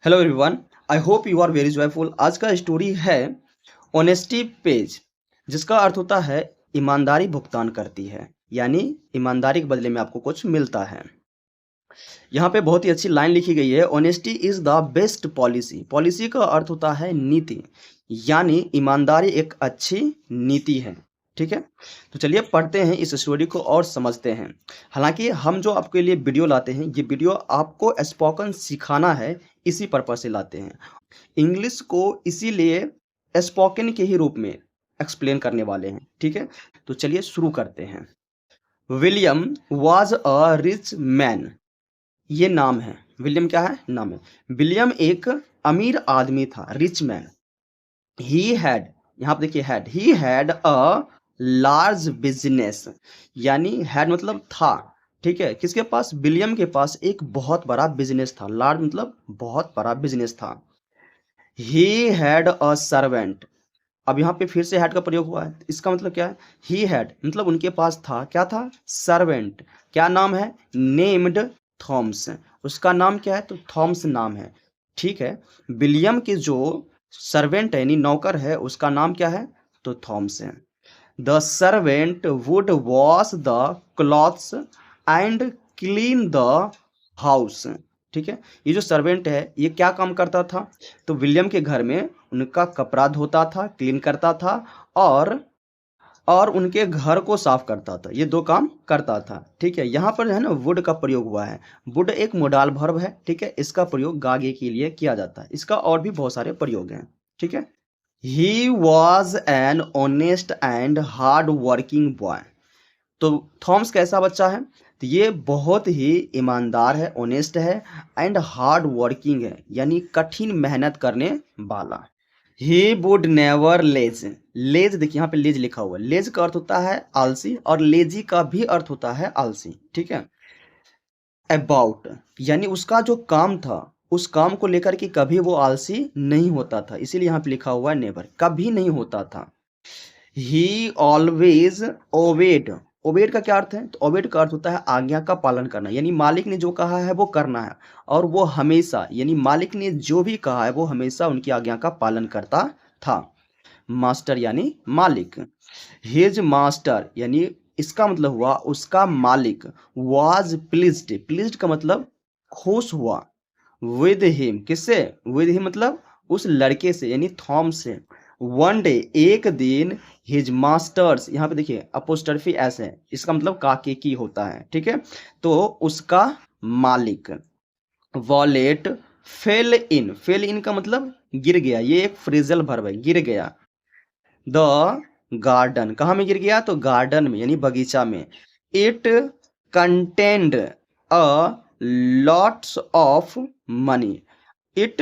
Hello everyone, I hope you are very joyful. आज का story है ऑनेस्टी पेज, जिसका अर्थ होता है ईमानदारी भुगतान करती है, यानी ईमानदारी के बदले में आपको कुछ मिलता है। यहाँ पे बहुत ही अच्छी लाइन लिखी गई है, honesty is the best policy. Policy का अर्थ होता है नीति, यानी ईमानदारी एक अच्छी नीति है। ठीक है, तो चलिए पढ़ते हैं इस स्टोरी को और समझते हैं। हालांकि हम जो आपके लिए वीडियो लाते हैं, ये वीडियो आपको स्पोकन सिखाना है, इसी पर्पज से लाते हैं। इंग्लिश को इसीलिए स्पोकन के ही रूप में एक्सप्लेन करने वाले हैं। ठीक है, तो चलिए शुरू करते हैं। William was a rich man. ये नाम है, विलियम क्या है? नाम है। विलियम एक अमीर आदमी था, रिच मैन। ही हैड, यहाँ पे देखिए had, he had a large business, यानी हैड मतलब था। ठीक है, किसके पास? विलियम के पास एक बहुत बड़ा बिजनेस था। लार्ज मतलब बहुत बड़ा बिजनेस था। He had a servant. अब यहाँ पे फिर से हैड का प्रयोग हुआ है, इसका मतलब क्या है? ही हैड मतलब उनके पास था, क्या था? सर्वेंट। क्या नाम है? Named Thoms. उसका नाम क्या है? तो थॉम्स नाम है। ठीक है, विलियम के जो सर्वेंट है यानी नौकर है, उसका नाम क्या है? तो थॉम्स है। The servant would wash the clothes and clean the house. ठीक है, ये जो सर्वेंट है ये क्या काम करता था? तो विलियम के घर में उनका कपड़ा धोता था, क्लीन करता था, और उनके घर को साफ करता था। ये दो काम करता था। ठीक है, यहाँ पर है ना वुड का प्रयोग हुआ है। वुड एक मोडाल वर्ब है। ठीक है, इसका प्रयोग गागे के लिए किया जाता है। इसका और भी बहुत सारे प्रयोग हैं। ठीक है, he was an honest and hard working boy. तो थॉम्स कैसा बच्चा है? तो ये बहुत ही ईमानदार है, ऑनेस्ट है, एंड हार्ड वर्किंग है, यानी कठिन मेहनत करने वाला। ही वुड नेवर लेज। लेज देखिए यहाँ पे लेज लिखा हुआ है। लेज का अर्थ होता है आलसी, और लेजी का भी अर्थ होता है आलसी। ठीक है, अबाउट यानी उसका जो काम था, उस काम को लेकर के कभी वो आलसी नहीं होता था, इसीलिए यहाँ पे लिखा हुआ है नेवर, कभी नहीं होता था। ही ऑलवेज ओबेड। ओबेड का क्या अर्थ है? तो ओबेड का अर्थ होता है आज्ञा का पालन करना, यानी मालिक ने जो कहा है वो करना है, और वो हमेशा, यानी मालिक ने जो भी कहा है वो हमेशा उनकी आज्ञा का पालन करता था। मास्टर यानी मालिक। हिज मास्टर यानी इसका मतलब हुआ उसका मालिक। वाज प्लीज्ड, प्लीज्ड का मतलब खुश हुआ। विद हिम, किससे? विद हिम मतलब उस लड़के से, यानी थॉम से। वन डे, एक दिन। हिज मास्टर्स, यहाँ पे देखिए अपोस्ट्रोफी एस है, इसका मतलब काके की होता है। ठीक है, तो उसका मालिक। वॉलेट फेल इन, फेल इन का मतलब गिर गया, ये एक फ्रेजल वर्ब है, गिर गया। द गार्डन, कहाँ में गिर गया? तो गार्डन में, यानी बगीचा में। It contained a lots of money. It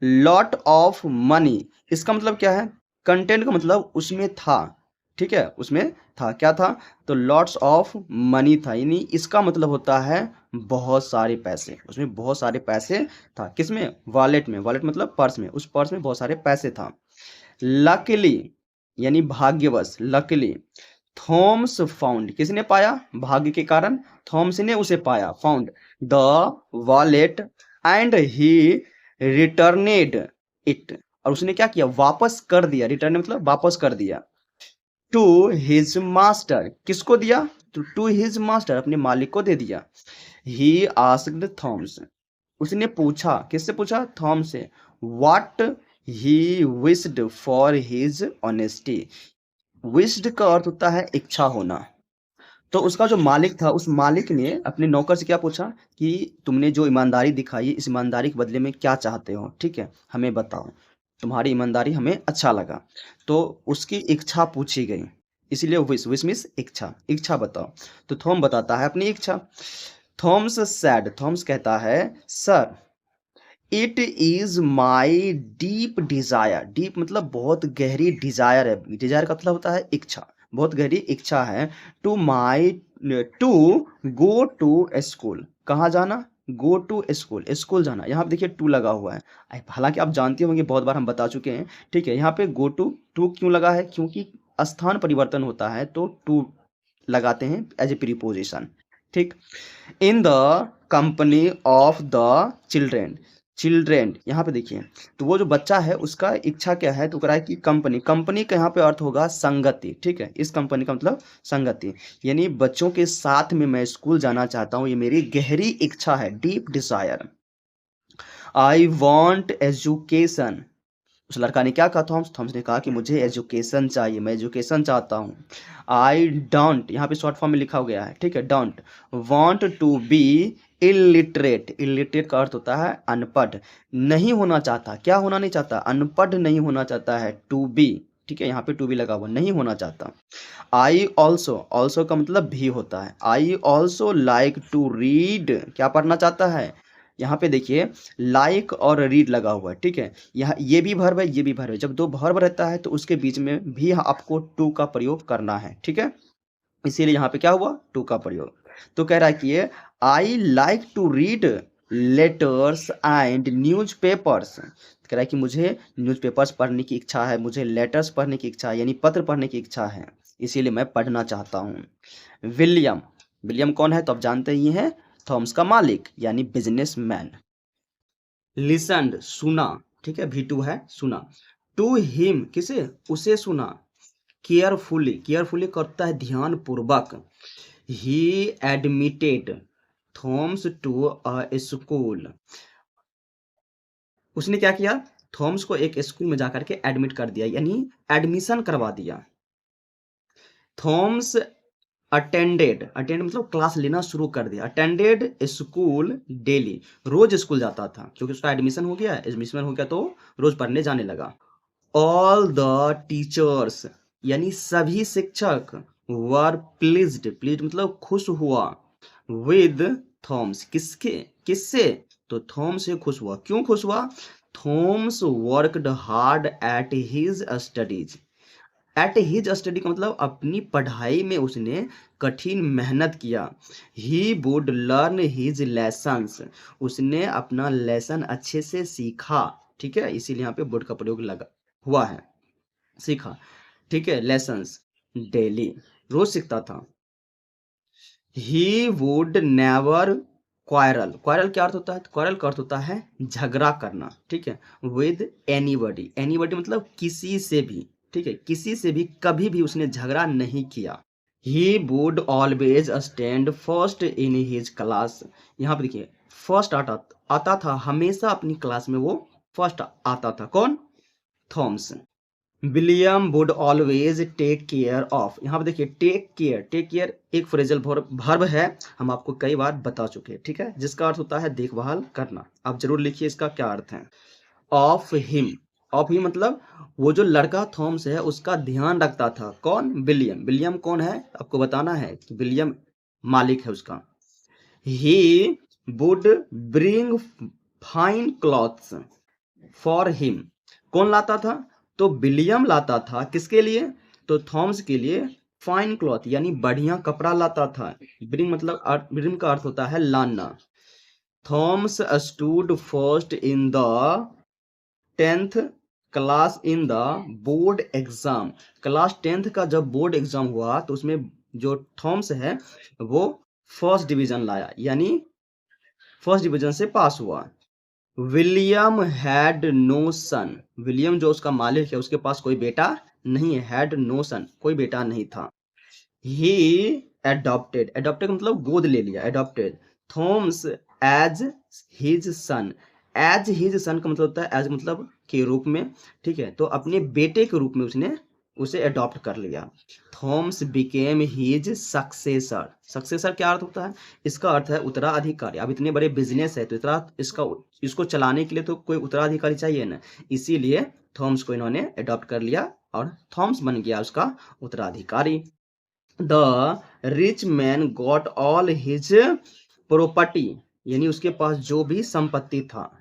lot of money, इसका मतलब क्या है? कंटेंट का मतलब उसमें था। ठीक है, उसमें था, क्या था? तो लॉट्स ऑफ मनी था, यानी इसका मतलब होता है बहुत सारे पैसे। उसमें बहुत सारे पैसे था, किसमें? वॉलेट में। वॉलेट मतलब पर्स में, उस पर्स में बहुत सारे पैसे था। लकीली यानी भाग्यवश, लकीली। थॉम्स फाउंड, किसने पाया? भाग्य के कारण थॉम्स ने उसे पाया, found the wallet, and he returned it, और उसने क्या किया? वापस कर दिया। रिटर्न मतलब वापस कर दिया। टू हिज मास्टर, किसको दिया? टू हिज मास्टर, अपने मालिक को दे दिया। ही आस्क्ड थॉम्स, उसने पूछा, किससे पूछा? थॉम से। What he wished for his honesty. Wished का अर्थ होता है इच्छा होना। तो उसका जो मालिक था, उस मालिक ने अपने नौकर से क्या पूछा कि तुमने जो ईमानदारी दिखाई, इस ईमानदारी के बदले में क्या चाहते हो? ठीक है, हमें बताओ, तुम्हारी ईमानदारी हमें अच्छा लगा। तो उसकी इच्छा पूछी गई, इसीलिए विश, विश मीन्स इच्छा, इच्छा बताओ। तो थॉम बताता है अपनी इच्छा। थॉम्स सैड, थॉम्स कहता है, sir it is my deep Dzire. Deep मतलब बहुत गहरी डिजायर है, डिजायर का मतलब होता है इच्छा, बहुत गहरी इच्छा है। To my, to go to school, कहाँ जाना? गो टू स्कूल, स्कूल जाना। यहाँ पे देखिए टू लगा हुआ है, हालांकि आप जानते होंगे, बहुत बार हम बता चुके हैं। ठीक है, यहाँ पे गो टू, टू क्यों लगा है? क्योंकि स्थान परिवर्तन होता है तो टू लगाते हैं एज ए प्रीपोजिशन। ठीक, in the company of the children, children, यहाँ पे देखिए, तो वो जो बच्चा है उसका इच्छा क्या है, तो कह रहा है कि कंपनी, कंपनी का यहाँ पे अर्थ होगा संगति, ठीक है, इस कंपनी का मतलब संगति, यानी बच्चों के साथ में मैं स्कूल जाना चाहता हूँ, ये मेरी गहरी इच्छा है, deep Dzire. I want education, उस लड़का ने क्या कहा, थॉम्स, थॉम्स ने कहा कि मुझे एजुकेशन चाहिए, मैं एजुकेशन चाहता हूँ। आई डोंट, यहाँ पे शॉर्ट फॉर्म में लिखा गया है, ठीक है, don't want to be illiterate, illiterate का अर्थ होता है अनपढ़, नहीं होना चाहता, क्या होना नहीं चाहता, अनपढ़ नहीं होना चाहता है, टू बी, ठीक है, यहाँ पे टू बी लगा हुआ, नहीं होना चाहता। आई ऑल्सो, ऑल्सो का मतलब भी होता है, I also like to read, क्या पढ़ना चाहता है, यहाँ पे देखिए लाइक और रीड लगा हुआ है, ठीक है, यहाँ ये भी वर्ब है, ये भी वर्ब है, जब दो वर्ब रहता है तो उसके बीच में भी आपको टू का प्रयोग करना है, ठीक है, इसीलिए यहाँ पे क्या हुआ, टू का प्रयोग। तो कह रहा है कि ये I like to read letters and news papers, कह रहा है कि मुझे न्यूज़पेपर्स पढ़ने की इच्छा है, मुझे लेटर्स पढ़ने की इच्छा है, यानी पत्र पढ़ने की इच्छा है, इसीलिए मैं पढ़ना चाहता हूँ। विलियम, विलियम कौन है तो आप जानते ही हैं, थॉमस का मालिक यानी बिजनेसमैन। लिसन्ड, सुना, ठीक है, V2 है, सुना। टू हिम, किसे, उसे सुना। केयरफुली, केयरफुली करता है ध्यान पूर्वक। He admitted Thomas to a school, उसने क्या किया, थॉम्स को एक स्कूल में जाकर के एडमिट कर दिया, यानी एडमिशन करवा दिया। थॉम्स अटेंडेड, अटेंड मतलब क्लास लेना शुरू कर दिया, अटेंडेड स्कूल डेली, रोज स्कूल जाता था, क्योंकि उसका एडमिशन हो गया, एडमिशन हो गया तो रोज पढ़ने जाने लगा। ऑल द टीचर्स, यानी सभी शिक्षक, वर प्लीज्ड, प्लीज मतलब खुश हुआ, विद थॉम्स, किसके, किससे, तो थॉम्स से खुश हुआ, क्यों खुश हुआ, Thoms worked hard at his studies, at his study का मतलब अपनी पढ़ाई में उसने कठिन मेहनत किया। He would learn his lessons, उसने अपना लेसन अच्छे से सीखा, ठीक है, इसीलिए यहाँ पे वुड का प्रयोग लगा हुआ है, सीखा, ठीक है, लेसन्स डेली, रोज सीखता था। He would never quarrel, quarrel क्या अर्थ होता है, क्वारल का अर्थ होता है झगड़ा करना, ठीक है, विद एनीबडी, एनीबडी मतलब किसी से भी, ठीक है, किसी से भी कभी भी उसने झगड़ा नहीं किया। He would always stand first in his class, यहाँ पे देखिए फर्स्ट आता आता था, हमेशा अपनी क्लास में वो फर्स्ट आता था, कौन, Thomas. William would always take care of, यहाँ पे देखिए टेक केयर, टेक केयर एक फ्रेजल वर्ब है, हम आपको कई बार बता चुके हैं, ठीक है, जिसका अर्थ होता है देखभाल करना, आप जरूर लिखिए इसका क्या अर्थ है। ऑफ हिम, ऑफ हिम मतलब वो जो लड़का थॉम्स है उसका ध्यान रखता था, कौन, विलियम, विलियम कौन है आपको बताना है कि विलियम मालिक है उसका। He would bring fine clothes for him, कौन लाता था, तो विलियम लाता था, किसके लिए, तो थॉम्स के लिए, फाइन क्लॉथ यानी बढ़िया कपड़ा लाता था, ब्रिंग मतलब ब्रिंग का अर्थ होता है लाना। Thoms stood first in the 10th class in the board exam, class 10th का जब बोर्ड एग्जाम हुआ तो उसमें जो थॉम्स है वो फर्स्ट डिवीजन लाया, यानी फर्स्ट डिवीजन से पास हुआ। William had no son, William जो उसका मालिक है उसके पास कोई बेटा नहीं है, हैड नो सन कोई बेटा नहीं था। ही एडॉप्टेड, एडॉप्टेड मतलब गोद ले लिया, adopted Thomas as his son, as his son का मतलब होता है एज मतलब के रूप में, ठीक है, तो अपने बेटे के रूप में उसने उसे अडॉप्ट कर लिया। Thoms became his successor, successor क्या अर्थ होता है, इसका अर्थ है उत्तराधिकारी, अब इतने बड़े बिजनेस है तो इसको चलाने के लिए तो कोई उत्तराधिकारी चाहिए ना, इसीलिए थॉम्स को इन्होंने अडॉप्ट कर लिया और थॉम्स बन गया उसका उत्तराधिकारी। The rich man got all his property, यानी उसके पास जो भी संपत्ति था,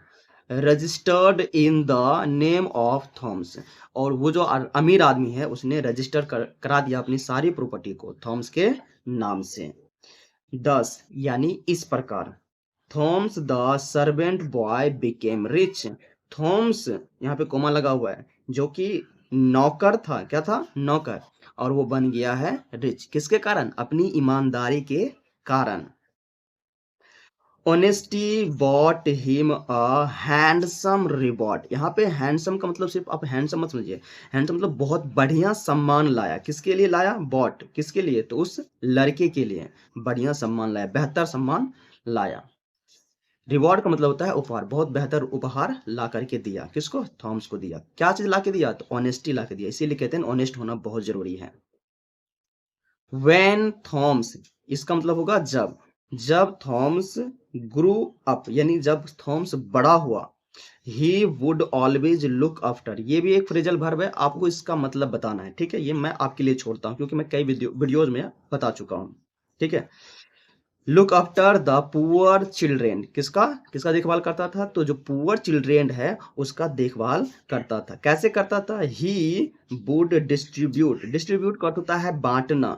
registered in the name of Thoms, और वो जो अमीर आदमी है उसने रजिस्टर करा दिया अपनी सारी प्रॉपर्टी को थॉम्स के नाम से। 10 यानी इस प्रकार, Thoms the servant boy became rich, Thoms यहाँ पे कोमा लगा हुआ है, जो कि नौकर था, क्या था, नौकर, और वो बन गया है रिच, किसके कारण, अपनी ईमानदारी के कारण। Honesty bought him a handsome reward. यहाँ पे हैंडसम का मतलब सिर्फ आप हैंडसम मत समझिए, हैंडसम मतलब बहुत बढ़िया सम्मान लाया। किसके लिए लाया? बॉट। किसके लिए? तो उस लड़के के लिए बढ़िया सम्मान लाया, बेहतर सम्मान लाया। रिवॉर्ड का मतलब होता है उपहार, बहुत बेहतर उपहार ला करके दिया। किसको? थॉमस को दिया। क्या चीज ला के दिया? तो ऑनेस्टी ला के दिया। इसीलिए कहते हैं ऑनेस्ट होना बहुत जरूरी है। When थॉम्स, इसका मतलब होगा जब, जब थॉम्स ग्रू अप, यानी जब थॉम्स बड़ा हुआ, he would always look after. ये भी एक फ्रेजल वर्ब है, आपको इसका मतलब बताना है। ठीक है, ये मैं आपके लिए छोड़ता हूँ क्योंकि मैं कई वीडियोज में बता चुका हूँ। ठीक है, look after the poor children. किसका? किसका देखभाल करता था? तो जो पुअर चिल्ड्रेन है उसका देखभाल करता था। कैसे करता था? ही वुड डिस्ट्रीब्यूट, डिस्ट्रीब्यूट का अर्थ होता है बांटना,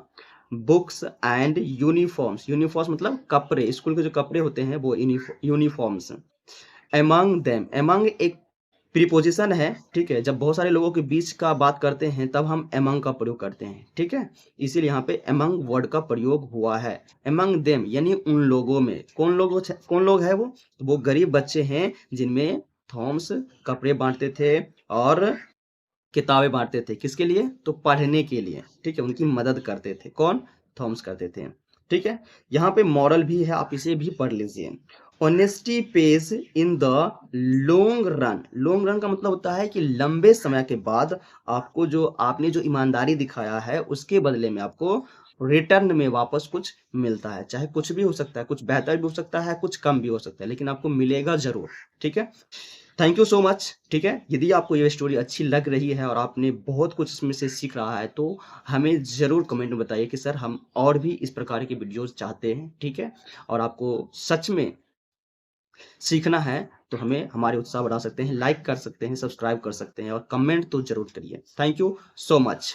बुक्स एंड यूनिफॉर्म्स। यूनिफॉर्म्स मतलब कपड़े, स्कूल के जो कपड़े होते हैं वो यूनिफॉर्म्स। एमंग देम, एमंग एक प्रीपोजिशन है। ठीक है, जब बहुत सारे लोगों के बीच का बात करते हैं तब हम एमंग का प्रयोग करते हैं। ठीक है, इसीलिए यहाँ पे एमंग वर्ड का प्रयोग हुआ है। एमंग देम यानी उन लोगों में। कौन लोग है वो गरीब बच्चे हैं जिनमें थॉम्स कपड़े बांटते थे और किताबें बांटते थे। किसके लिए? तो पढ़ने के लिए। ठीक है, उनकी मदद करते थे। कौन? थॉम्स करते थे। ठीक है, यहाँ पे मॉरल भी है, आप इसे भी पढ़ लीजिए। Honesty page in the long run. Long run का मतलब होता है कि लंबे समय के बाद आपको जो आपने जो ईमानदारी दिखाया है उसके बदले में आपको रिटर्न में वापस कुछ मिलता है। चाहे कुछ भी हो सकता है, कुछ बेहतर भी हो सकता है, कुछ कम भी हो सकता है, लेकिन आपको मिलेगा जरूर। ठीक है, थैंक यू सो मच। ठीक है, यदि आपको ये स्टोरी अच्छी लग रही है और आपने बहुत कुछ इसमें से सीख रहा है तो हमें ज़रूर कमेंट में बताइए कि सर हम और भी इस प्रकार की वीडियोस चाहते हैं। ठीक है, और आपको सच में सीखना है तो हमें हमारे उत्साह बढ़ा सकते हैं, लाइक कर सकते हैं, सब्सक्राइब कर सकते हैं और कमेंट तो जरूर करिए। Thank you so much.